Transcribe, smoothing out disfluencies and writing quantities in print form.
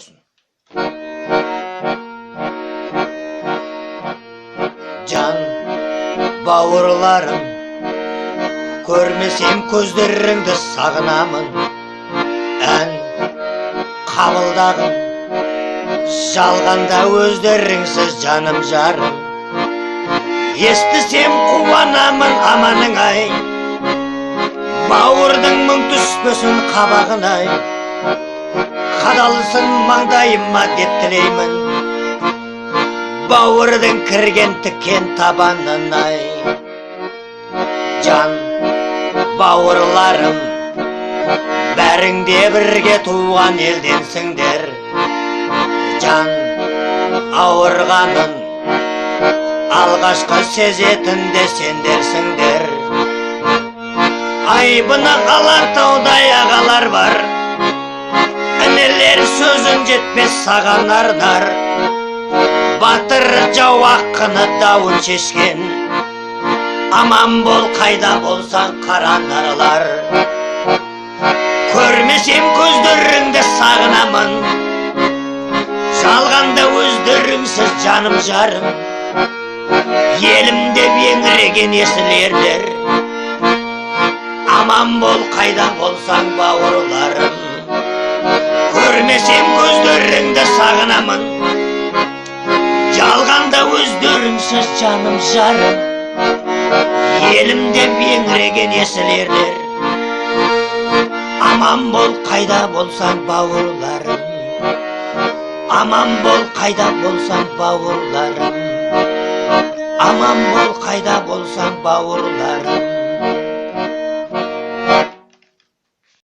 болсын. Жан бауырларым, көрмесем көздеріңді сағынамын. Ән қабылдағым, жалғанда өздеріңсіз жаным жарым. Естісем қуанамын аманың ай, бауырдың мұң түспесін қабағын-ай. Қадалсын маңдайыма деп тілеймін, бауырдың кірген тіккен табанын-ай. Жан бауырларым, бәріңде бірге туған елденсіңдер. Жан ауырғанын алғашқы сезетінде сендерсіңдер. Айбыны Алатаудай ағалар бар, інілер сөзін жетпес саған арнар. Батыр жау аққыны дауын шешкен, аман бол қайда болсаң қаранарлар. Көрмесем көздеріңді сағынамын, жалғанда өздеріңсіз жаным жарым. Елімде еңіреген есіл ерлер, аман бол қайда болсаң бауырларым. Көрмесем көздеріңді сағынамын, жалғанда өздеріңсіз жаным жарым. Елімде еңіреген есіл ерлер, аман бол қайда болсаң бауырларым. Аман бол қайда болсаң бауырларым. Аман бол қайда болсаң бауырларым.